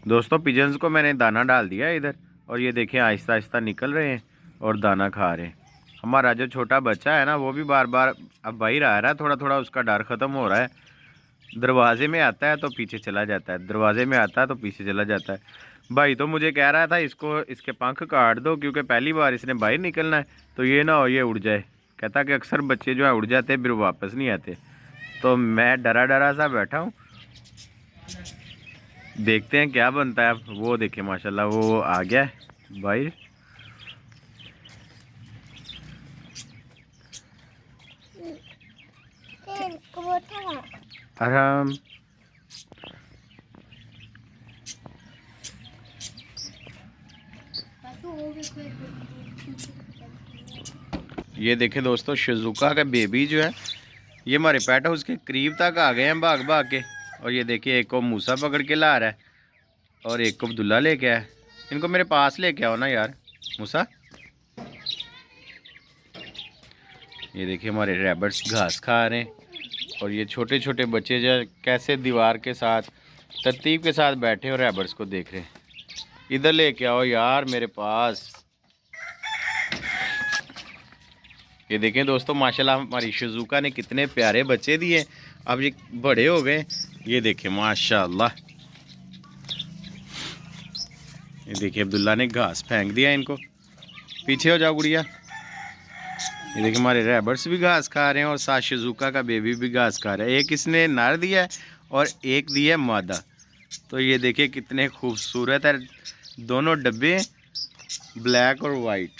दोस्तों पिजन्स को मैंने दाना डाल दिया है इधर, और ये देखिए आहिस्ता आहिस्ता निकल रहे हैं और दाना खा रहे हैं। हमारा जो छोटा बच्चा है ना, वो भी बार बार अब बाहर आ रहा है, थोड़ा थोड़ा उसका डर ख़त्म हो रहा है। दरवाजे में आता है तो पीछे चला जाता है, दरवाजे में आता है तो पीछे चला जाता है। भाई तो मुझे कह रहा था इसको इसके पंख काट दो, क्योंकि पहली बार इसने बाहर निकलना है, तो ये ना हो ये उड़ जाए। कहता कि अक्सर बच्चे जो है उड़ जाते हैं फिर वापस नहीं आते। तो मैं डरा डरा सा बैठा हूँ, देखते हैं क्या बनता है। अब वो देखिए माशाल्लाह वो आ गया है भाई। आराम। ये देखें दोस्तों, शिजुका का बेबी जो है ये हमारे पेट हाउस के करीब तक आ गए हैं भाग भाग के। और ये देखिए एक को मूसा पकड़ के ला रहा है और एक को अब्दुल्ला लेके आया। इनको मेरे पास लेके आओ ना यार मूसा। ये देखिए हमारे रैबिट्स घास खा रहे हैं, और ये छोटे छोटे बच्चे जो कैसे दीवार के साथ तरतीब के साथ बैठे और रैबिट्स को देख रहे हैं। इधर लेके आओ यार मेरे पास। ये देखें दोस्तों माशाल्लाह हमारी शिजुका ने कितने प्यारे बच्चे दिए। अब ये बड़े हो गए, ये देखें माशाल्लाह। ये देखिए अब्दुल्ला ने घास फेंक दिया इनको। पीछे हो जाओ गुड़िया। ये देखिए हमारे रैबिट्स भी घास खा रहे हैं और साथ शिजुका का बेबी भी घास खा रहा है। एक इसने नर दिया है और एक दिया है मादा। तो ये देखिए कितने खूबसूरत है दोनों डब्बे, ब्लैक और वाइट।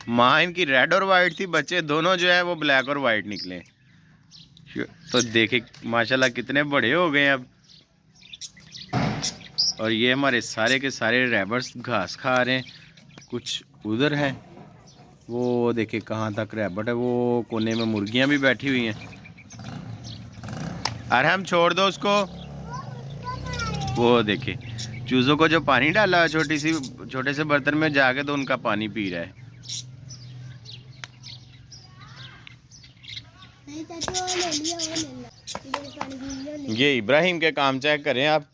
माँ इनकी रेड और वाइट थी, बच्चे दोनों जो है वो ब्लैक और वाइट निकले। तो देखिए माशाल्लाह कितने बड़े हो गए अब। और ये हमारे सारे के सारे रैबिट्स घास खा रहे हैं। कुछ उधर है, वो देखिए कहाँ तक रैबिट है, वो कोने में मुर्गियाँ भी बैठी हुई हैं। अरे हम छोड़ दो उसको। वो देखिए चूज़ों को जो पानी डाला है छोटे से बर्तन में जाके, तो उनका पानी पी रहा है। ये इब्राहिम के काम चेक करें आप।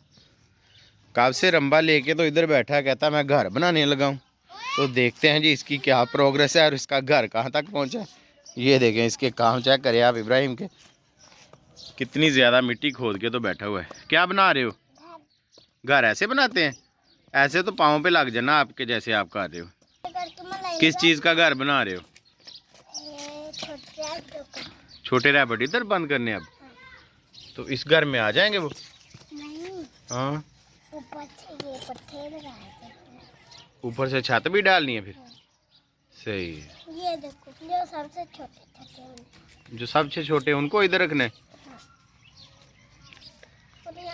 कब से रंबा लेके तो इधर बैठा, कहता मैं घर बनाने लगा हूँ। तो देखते हैं जी इसकी क्या प्रोग्रेस है और इसका घर कहाँ तक पहुँचा। ये देखें इसके काम चेक करें आप इब्राहिम के, कितनी ज़्यादा मिट्टी खोद के तो बैठा हुआ है। क्या बना रहे हो? घर ऐसे बनाते हैं? ऐसे तो पाँव पे लग जाना आपके जैसे आप कर रहे हो। किस चीज़ का घर बना रहे हो? छोटे रैबिट इधर बंद करने अब। तो इस घर में आ जाएंगे वो? नहीं। हाँ ऊपर से छत भी डालनी है फिर। सही है। ये देखो जो सबसे छोटे जो सबसे छोटे उनको इधर रखना है।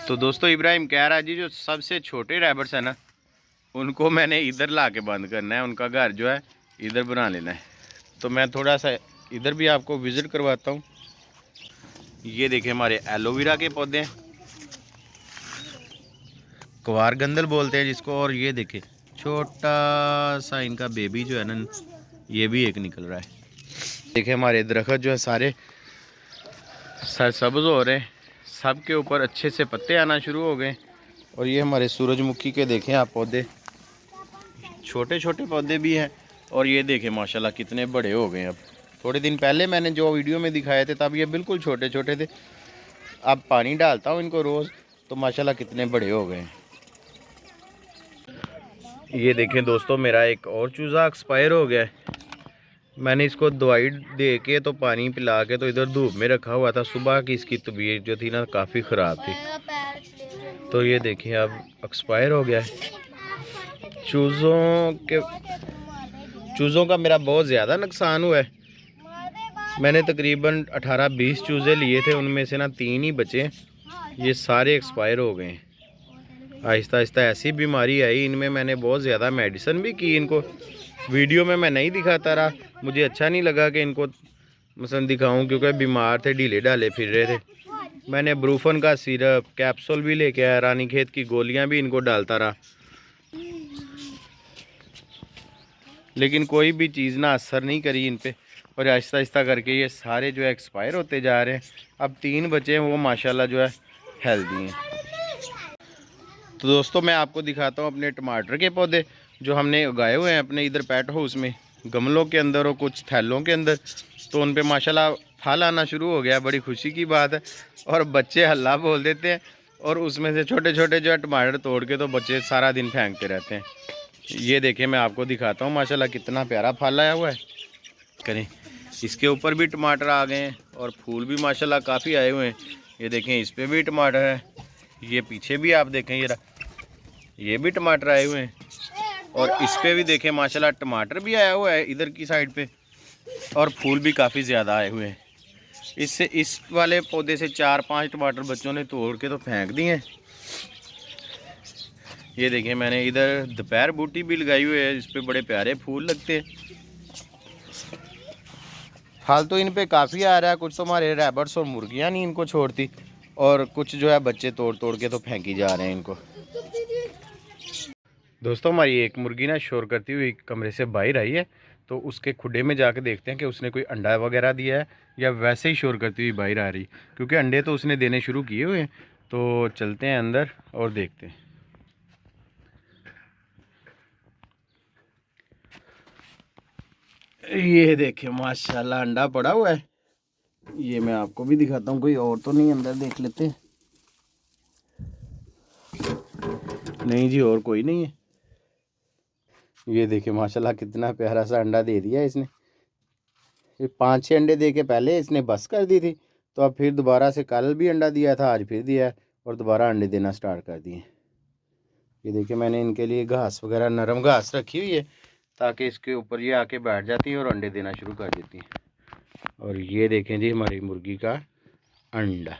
तो दोस्तों इब्राहिम कह रहा है जी जो सबसे छोटे रैबिट्स है ना, उनको मैंने इधर ला के बंद करना है, उनका घर जो है इधर बना लेना है। तो मैं थोड़ा सा इधर भी आपको विज़िट करवाता हूँ। ये देखें हमारे एलोवेरा के पौधे हैं, क्वार गंदल बोलते हैं जिसको। और ये देखें छोटा सा इनका बेबी जो है ना, ये भी एक निकल रहा है। देखें हमारे दरख्त जो है सारे सरसब्ज हो रहे हैं, सब के ऊपर अच्छे से पत्ते आना शुरू हो गए। और ये हमारे सूरजमुखी के देखें आप पौधे, छोटे छोटे पौधे भी हैं। और ये देखें माशाल्लाह कितने बड़े हो गए। अब थोड़े दिन पहले मैंने जो वीडियो में दिखाए थे तब ये बिल्कुल छोटे छोटे थे। अब पानी डालता हूँ इनको रोज़, तो माशाल्लाह कितने बड़े हो गए। ये देखें दोस्तों मेरा एक और चूज़ा एक्सपायर हो गया है। मैंने इसको दवाई दे के तो पानी पिला के तो इधर धूप में रखा हुआ था। सुबह की इसकी तबीयत जो थी ना काफ़ी ख़राब थी, तो ये देखें अब एक्सपायर हो गया है। चूज़ों का मेरा बहुत ज़्यादा नुकसान हुआ है। मैंने तकरीबन 18-20 चूज़े लिए थे, उनमें से ना 3 ही बचे। ये सारे एक्सपायर हो गए हैं। आहिस्ता आहिस्ता ऐसी बीमारी आई इनमें, मैंने बहुत ज़्यादा मेडिसिन भी की इनको। वीडियो में मैं नहीं दिखाता रहा, मुझे अच्छा नहीं लगा कि इनको मसलन दिखाऊं, क्योंकि बीमार थे, ढीले ढाले फिर रहे थे। मैंने ब्रूफन का सिरप कैप्सूल भी लेके आया, रानीखेत की गोलियां भी इनको डालता रहा, लेकिन कोई भी चीज़ ना असर नहीं करी इन पे। और आहिस्ता आहिस्ता करके ये सारे जो है एक्सपायर होते जा रहे हैं। अब 3 बचे हैं, वो माशाल्लाह जो है हेल्दी हैं। तो दोस्तों मैं आपको दिखाता हूँ अपने टमाटर के पौधे जो हमने उगाए हुए हैं अपने इधर पेट हाउस में, गमलों के अंदर और कुछ थैलों के अंदर। तो उन पे माशाल्लाह फल आना शुरू हो गया, बड़ी खुशी की बात है। और बच्चे हल्ला बोल देते हैं और उसमें से छोटे छोटे जो है टमाटर तोड़ के तो बच्चे सारा दिन फेंकते रहते हैं। ये देखिए मैं आपको दिखाता हूँ माशाल्लाह कितना प्यारा फल आया हुआ है। करें, इसके ऊपर भी टमाटर आ गए हैं और फूल भी माशाल्लाह काफ़ी आए हुए हैं। ये देखें इस पर भी टमाटर है, ये पीछे भी आप देखें ये भी टमाटर आए हुए हैं। और इस पे भी देखें माशाल्लाह टमाटर भी आया हुआ है इधर की साइड पे, और फूल भी काफ़ी ज़्यादा आए हुए हैं। इससे इस वाले पौधे से 4-5 टमाटर बच्चों ने तोड़ के तो फेंक दिए हैं। ये देखें मैंने इधर दोपहर बूटी भी लगाई हुई है, इस पे बड़े प्यारे फूल लगते हैं। फल तो इन पे काफ़ी आ रहा है, कुछ तो हमारे रैबर्स और मुर्गियाँ नहीं इनको छोड़ती, और कुछ जो है बच्चे तोड़ तोड़ के तो फेंकी जा रहे हैं इनको। दोस्तों हमारी एक मुर्गी ना शोर करती हुई कमरे से बाहर आई है, तो उसके खुडे में जाकर देखते हैं कि उसने कोई अंडा वगैरह दिया है या वैसे ही शोर करती हुई बाहर आ रही, क्योंकि अंडे तो उसने देने शुरू किए हुए हैं। तो चलते हैं अंदर और देखते हैं। ये देखें माशाल्लाह अंडा पड़ा हुआ है। ये मैं आपको भी दिखाता हूँ, कोई और तो नहीं, अंदर देख लेते हैं। नहीं जी, और कोई नहीं है। ये देखिए माशाल्लाह कितना प्यारा सा अंडा दे दिया इसने। ये 5-6 अंडे दे के पहले इसने बस कर दी थी, तो अब फिर दोबारा से कल भी अंडा दिया था, आज फिर दिया है और दोबारा अंडे देना स्टार्ट कर दिए। ये देखिए मैंने इनके लिए घास वगैरह, नरम घास रखी हुई है, ताकि इसके ऊपर ये आके बैठ जाती है और अंडे देना शुरू कर देती हैं। और ये देखें जी हमारी मुर्गी का अंडा।